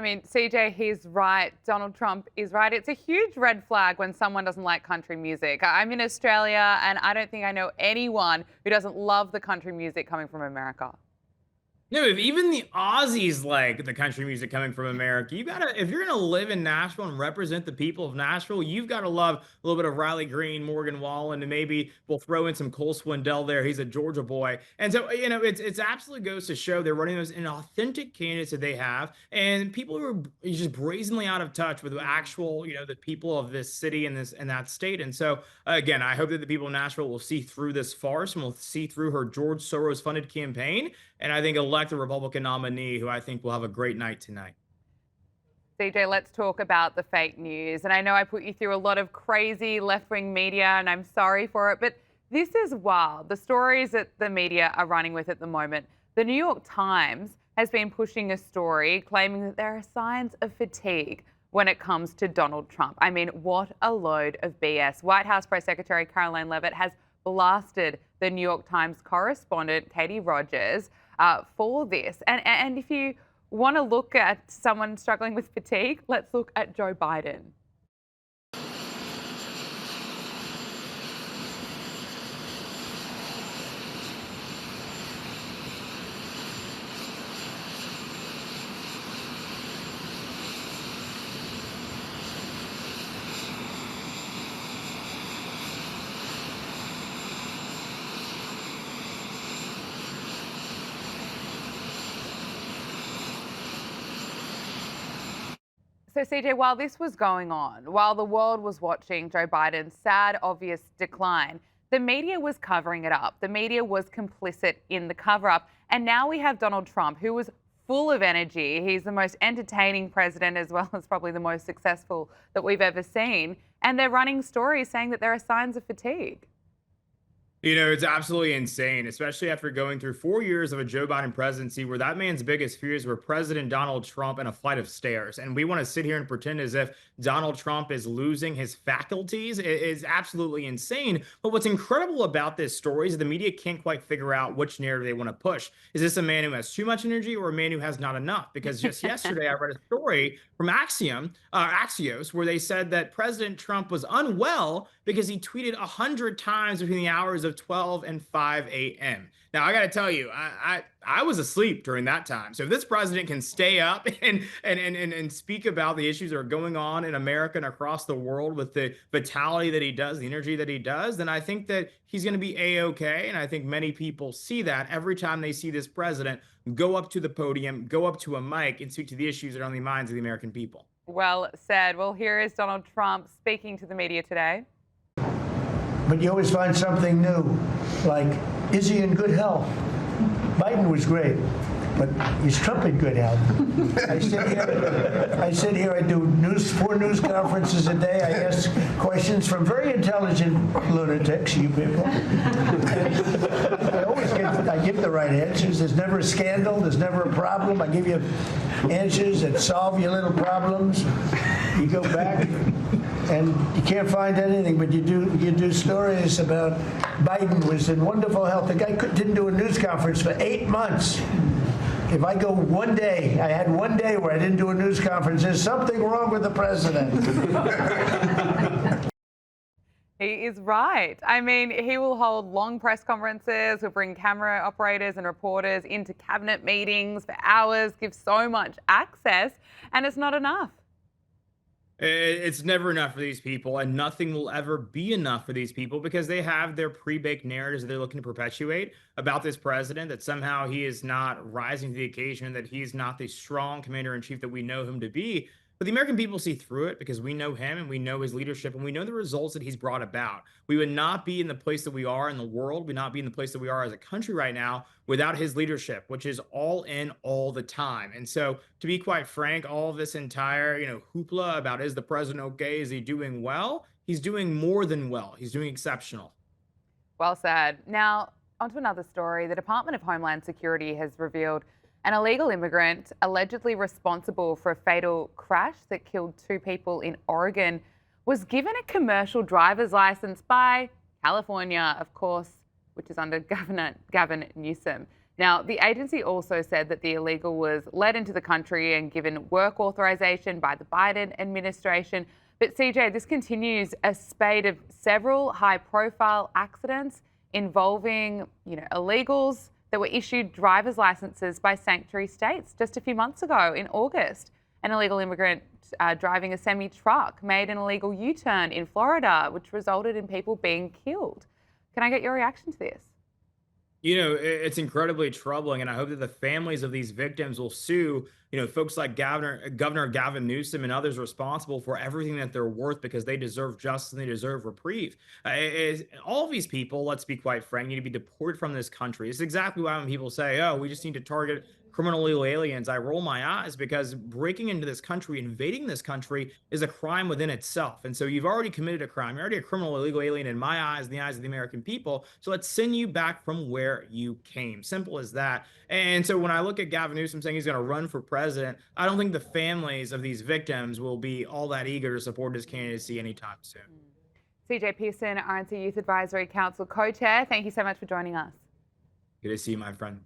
I mean, CJ, he's right. Donald Trump is right. It's a huge red flag when someone doesn't like country music. I'm in Australia, and I don't think I know anyone who doesn't love the country music coming from America. No, if even the Aussies like the country music coming from America, if you're gonna live in Nashville and represent the people of Nashville, you've got to love a little bit of Riley Green, Morgan Wallen, and maybe we'll throw in some Cole Swindell there. He's a Georgia boy. And so, it's absolutely goes to show they're running those an authentic candidates that they have, and people who are just brazenly out of touch with the actual, the people of this city and this and that state. And so again, I hope that the people of Nashville will see through this farce and will see through her George Soros funded campaign, and I think elect a Republican nominee who I think will have a great night tonight. CJ, let's talk about the fake news. And I know I put you through a lot of crazy left-wing media, and I'm sorry for it, but this is wild. The stories that the media are running with at the moment. The New York Times has been pushing a story claiming that there are signs of fatigue when it comes to Donald Trump. I mean, what a load of BS. White House Press Secretary Caroline Leavitt has blasted the New York Times correspondent Katie Rogers for this. And if you want to look at someone struggling with fatigue, let's look at Joe Biden. So, CJ, while this was going on, while the world was watching Joe Biden's sad, obvious decline, the media was covering it up. The media was complicit in the cover up. And now we have Donald Trump, who was full of energy. He's the most entertaining president, as well as probably the most successful that we've ever seen. And they're running stories saying that there are signs of fatigue. It's absolutely insane, especially after going through 4 years of a Joe Biden presidency where that man's biggest fears were President Donald Trump and a flight of stairs. And we want to sit here and pretend as if Donald Trump is losing his faculties. It is absolutely insane. But what's incredible about this story is the media can't quite figure out which narrative they want to push. Is this a man who has too much energy or a man who has not enough? Because just yesterday, I read a story from Axios, where they said that President Trump was unwell because he tweeted 100 times between the hours of 12 and 5 a.m. Now, I got to tell you, I was asleep during that time. So if this president can stay up and speak about the issues that are going on in America and across the world with the vitality that he does, the energy that he does, then I think that he's going to be A-okay. And I think many people see that every time they see this president go up to the podium, go up to a mic and speak to the issues that are on the minds of the American people. Well said. Well, here is Donald Trump speaking to the media today. But you always find something new, like, is he in good health? Biden was great, but is Trump in good health? I sit here, I do 4 news conferences a day. I ask questions from very intelligent lunatics, you people. I give the right answers. There's never a scandal. There's never a problem. I give you answers that solve your little problems. You go back and you can't find anything, but you do stories about Biden was in wonderful health. The guy didn't do a news conference for 8 months. If I go one day, I had one day where I didn't do a news conference, there's something wrong with the president. He is right. I mean, he will hold long press conferences, he'll bring camera operators and reporters into cabinet meetings for hours, give so much access, and it's not enough. It's never enough for these people, and nothing will ever be enough for these people because they have their pre-baked narratives that they're looking to perpetuate about this president, that somehow he is not rising to the occasion, that he's not the strong commander-in-chief that we know him to be. But the American people see through it because we know him and we know his leadership and we know the results that he's brought about. We would not be in the place that we are in the world. We would not be in the place that we are as a country right now without his leadership, which is all in all the time. And so, to be quite frank, all of this entire, hoopla about is the president okay? Is he doing well? He's doing more than well. He's doing exceptional. Well said. Now, onto another story. The Department of Homeland Security has revealed an illegal immigrant allegedly responsible for a fatal crash that killed 2 people in Oregon was given a commercial driver's license by California, of course, which is under Governor Gavin Newsom. Now, the agency also said that the illegal was led into the country and given work authorization by the Biden administration. But CJ, this continues a spate of several high-profile accidents involving, illegals that were issued driver's licenses by sanctuary states. Just a few months ago, in August, an illegal immigrant driving a semi-truck made an illegal U-turn in Florida, which resulted in people being killed. Can I get your reaction to this? It's incredibly troubling, and I hope that the families of these victims will sue, folks like Governor Gavin Newsom and others responsible for everything that they're worth because they deserve justice and they deserve reprieve. All of these people, let's be quite frank, need to be deported from this country. It's exactly why when people say, "Oh, we just need to target criminal illegal aliens," I roll my eyes because breaking into this country, invading this country, is a crime within itself. And so you've already committed a crime. You're already a criminal illegal alien in my eyes, in the eyes of the American people. So let's send you back from where you came. Simple as that. And so when I look at Gavin Newsom saying he's going to run for president, I don't think the families of these victims will be all that eager to support his candidacy anytime soon. CJ Pearson, RNC Youth Advisory Council co-chair, thank you so much for joining us. Good to see you, my friend.